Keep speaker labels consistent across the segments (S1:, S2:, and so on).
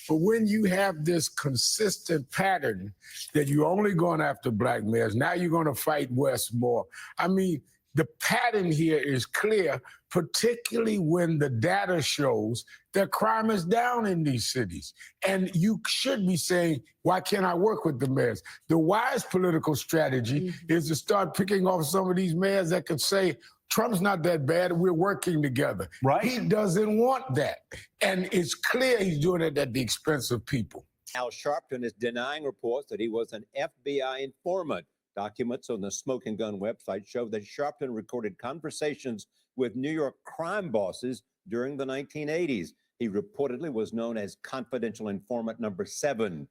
S1: But when you have this consistent pattern that you're only going after black mayors, now you're going to fight West more. I mean, the pattern here is clear, particularly when the data shows that crime is down in these cities. And you should be saying, why can't I work with the mayors? The wise political strategy is to start picking off some of these mayors that could say, Trump's not that bad, we're working together.
S2: Right.
S1: He doesn't want that. And it's clear he's doing it at the expense of people.
S3: Al Sharpton is denying reports that he was an FBI informant. Documents on the Smoking Gun website show that Sharpton recorded conversations with New York crime bosses during the 1980s. He reportedly was known as confidential informant number 7.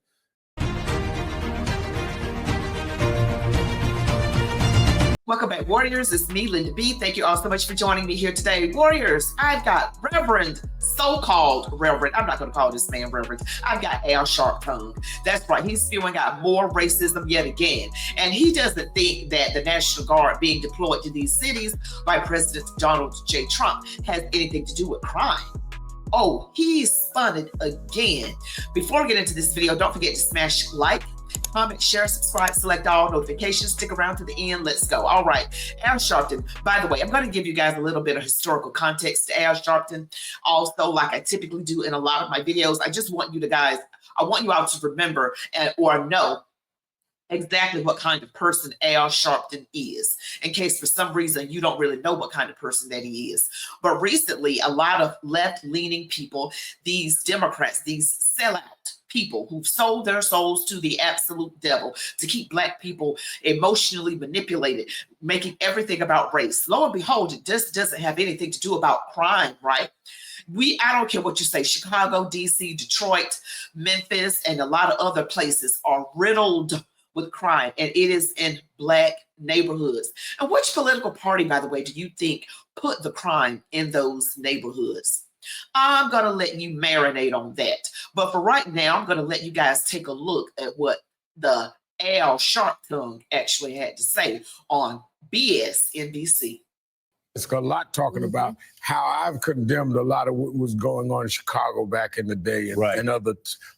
S4: Welcome back, Warriors. It's me, Linda B. Thank you all so much for joining me here today. Warriors, I've got Reverend, so-called Reverend. I'm not going to call this man Reverend. I've got Al Sharpton. That's right. He's spewing out more racism yet again. And he doesn't think that the National Guard being deployed to these cities by President Donald J. Trump has anything to do with crime. Oh, he's spun it again. Before we get into this video, don't forget to smash like, comment, share, subscribe, select all notifications. Stick around to the end. Let's go. All right. Al Sharpton. By the way, I'm going to give you guys a little bit of historical context to Al Sharpton. Also, like I typically do in a lot of my videos, I just want you to guys, I want you all to remember or know exactly what kind of person Al Sharpton is, in case for some reason you don't really know what kind of person that he is. But recently, a lot of left-leaning people, these Democrats, these sellout people who've sold their souls to the absolute devil to keep black people emotionally manipulated, making everything about race. Lo and behold, it just doesn't have anything to do about crime, right? I don't care what you say, Chicago, DC, Detroit, Memphis, and a lot of other places are riddled with crime, and it is in black neighborhoods. And which political party, by the way, do you think put the crime in those neighborhoods? I'm going to let you marinate on that. But for right now, I'm going to let you guys take a look at what the Al Sharpton actually had to say on BS NBC.
S1: It's a lot talking about how I've condemned a lot of what was going on in Chicago back in the day and other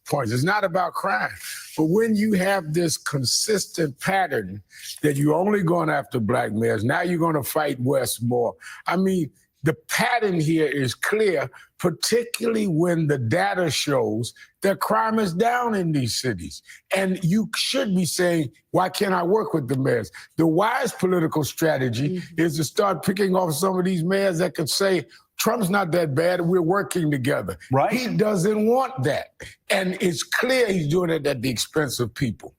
S1: points. It's not about crime. But when you have this consistent pattern that you're only going after black mayors, now you're going to fight West more. I mean, the pattern here is clear, particularly when the data shows that crime is down in these cities. And you should be saying, why can't I work with the mayors? The wise political strategy is to start picking off some of these mayors that could say, Trump's not that bad, we're working together.
S2: Right.
S1: He doesn't want that. And it's clear he's doing it at the expense of people.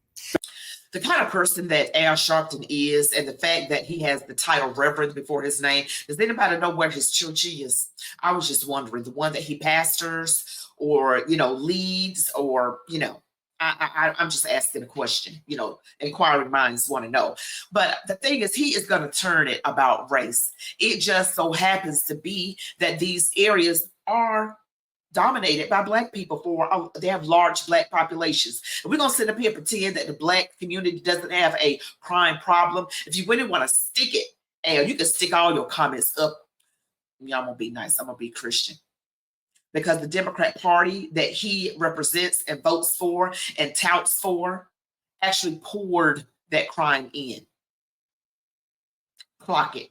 S4: The kind of person that Al Sharpton is, and the fact that he has the title Reverend before his name, does anybody know where his church is? I was just wondering, the one that he pastors or, leads, or, I'm just asking a question, inquiring minds want to know. But the thing is, he is going to turn it about race. It just so happens to be that these areas are dominated by black people. They have large black populations. And we're going to sit up here and pretend that the black community doesn't have a crime problem. If you really want to stick it, and you can stick all your comments up. I'm going to be nice. I'm going to be Christian. Because the Democrat Party that he represents and votes for and touts for actually poured that crime in. Clock it.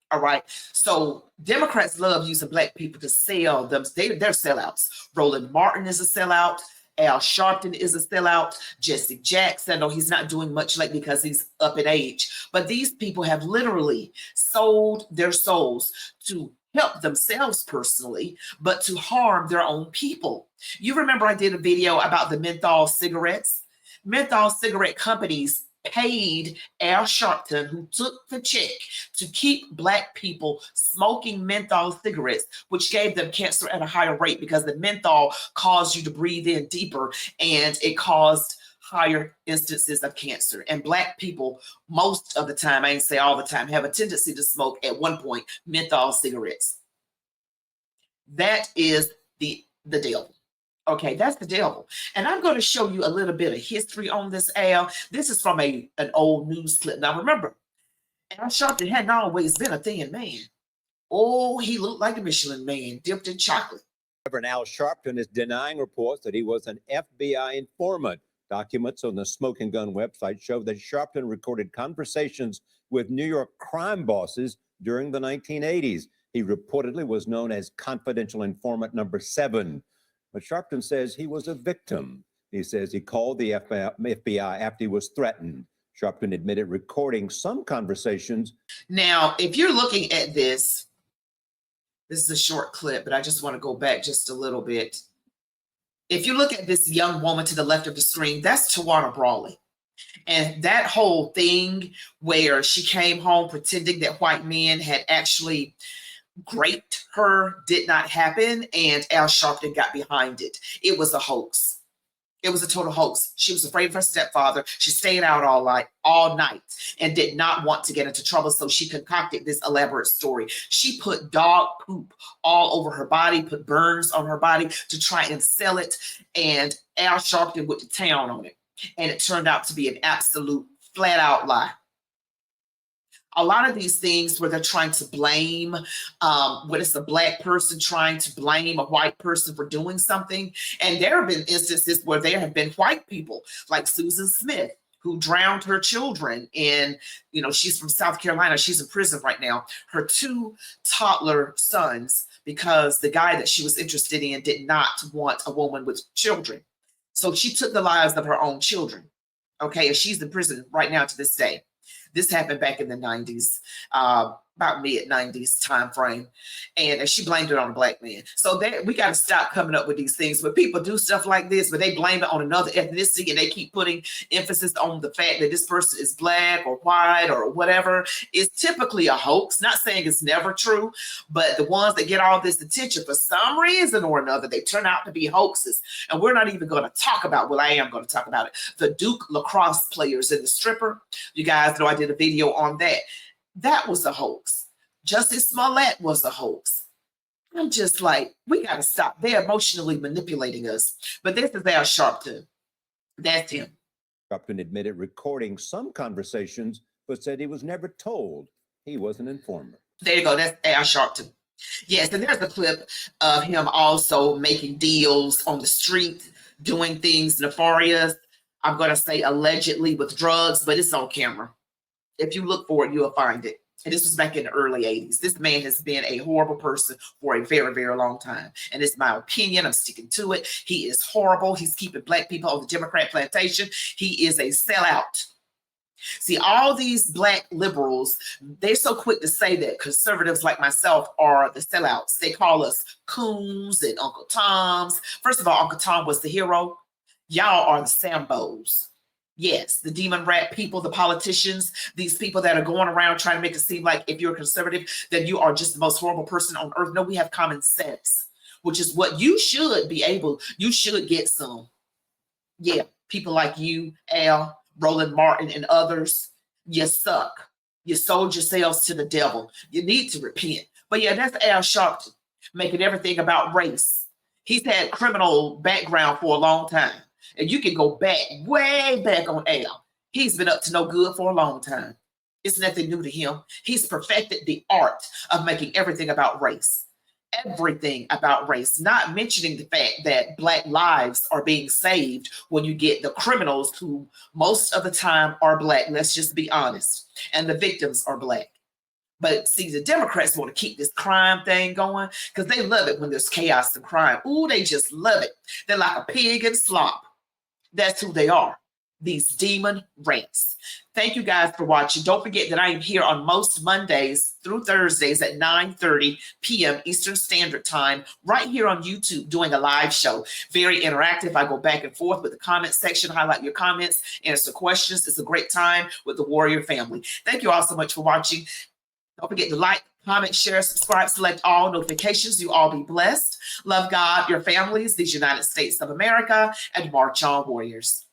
S4: All right. So Democrats love using black people to sell them. They're sellouts. Roland Martin is a sellout. Al Sharpton is a sellout. Jesse Jackson, no, he's not doing much lately because he's up in age. But these people have literally sold their souls to help themselves personally, but to harm their own people. You remember I did a video about the menthol cigarettes? Menthol cigarette companies paid Al Sharpton, who took the check, to keep black people smoking menthol cigarettes, which gave them cancer at a higher rate because the menthol caused you to breathe in deeper and it caused higher instances of cancer. And black people, most of the time, I ain't say all the time, have a tendency to smoke at one point menthol cigarettes. That is the devil. Okay, that's the devil. And I'm going to show you a little bit of history on this, Al. This is from an old news clip. Now, remember, Al Sharpton hadn't always been a thin man. Oh, he looked like a Michelin man dipped in chocolate.
S3: Reverend Al Sharpton is denying reports that he was an FBI informant. Documents on the Smoke and Gun website show that Sharpton recorded conversations with New York crime bosses during the 1980s. He reportedly was known as confidential informant number 7. But Sharpton says he was a victim. He says he called the FBI after he was threatened. Sharpton admitted recording some conversations.
S4: Now, if you're looking at this is a short clip, but I just want to go back just a little bit. If you look at this young woman to the left of the screen, that's Tawana Brawley. And that whole thing where she came home pretending that white men had actually raped her did not happen, and Al Sharpton got behind it. It was a hoax. It was a total hoax. She was afraid of her stepfather. She stayed out all night and did not want to get into trouble, so she concocted this elaborate story. She put dog poop all over her body, put burns on her body to try and sell it, and Al Sharpton went to town on it. And it turned out to be an absolute flat-out lie. A lot of these things where they're trying to blame, when it's a black person trying to blame a white person for doing something. And there have been instances where there have been white people like Susan Smith, who drowned her children in, she's from South Carolina. She's in prison right now. Her 2 toddler sons, because the guy that she was interested in did not want a woman with children. So she took the lives of her own children. Okay, and she's in prison right now to this day. This happened back in the 90s, about mid-90s time frame, and she blamed it on a black man. So we got to stop coming up with these things. But people do stuff like this, but they blame it on another ethnicity, and they keep putting emphasis on the fact that this person is black or white or whatever. It's typically a hoax. Not saying it's never true, but the ones that get all this attention for some reason or another, they turn out to be hoaxes. And we're not even going to talk about, well, I am going to talk about it, the Duke lacrosse players and the stripper. You guys know I did a video on that. That was a hoax. Justice Smollett was a hoax. I'm just like, we got to stop. They're emotionally manipulating us. But this is Al Sharpton. That's him.
S3: Sharpton admitted recording some conversations, but said he was never told he was an informant.
S4: There you go. That's Al Sharpton. Yes, and there's a clip of him also making deals on the street, doing things nefarious. I'm going to say allegedly with drugs, but it's on camera. If you look for it, you'll find it. And this was back in the early 80s. This man has been a horrible person for a very, very long time. And it's my opinion. I'm sticking to it. He is horrible. He's keeping black people on the Democrat plantation. He is a sellout. See, all these black liberals, they're so quick to say that conservatives like myself are the sellouts. They call us coons and Uncle Toms. First of all, Uncle Tom was the hero. Y'all are the Sambos. Yes, the demon rat people, the politicians, these people that are going around trying to make it seem like if you're a conservative, then you are just the most horrible person on earth. No, we have common sense, which is what you should be able, you should get some. Yeah, people like you, Al, Roland Martin, and others, you suck. You sold yourselves to the devil. You need to repent. But yeah, that's Al Sharpton, making everything about race. He's had criminal background for a long time. And you can go back, way back on Al. He's been up to no good for a long time. It's nothing new to him. He's perfected the art of making everything about race. Everything about race, not mentioning the fact that black lives are being saved when you get the criminals who most of the time are black. Let's just be honest. And the victims are black. But see, the Democrats want to keep this crime thing going because they love it when there's chaos and crime. Ooh, they just love it. They're like a pig in slop. That's who they are, these demon rats. Thank you guys for watching. Don't forget that I am here on most Mondays through Thursdays at 9:30 p.m. Eastern Standard Time, right here on YouTube, doing a live show. Very interactive. I go back and forth with the comment section, highlight your comments, answer questions. It's a great time with the Warrior family. Thank you all so much for watching. Don't forget to like, comment, share, subscribe, select all notifications. You all be blessed. Love God, your families, these United States of America, and march on, Warriors.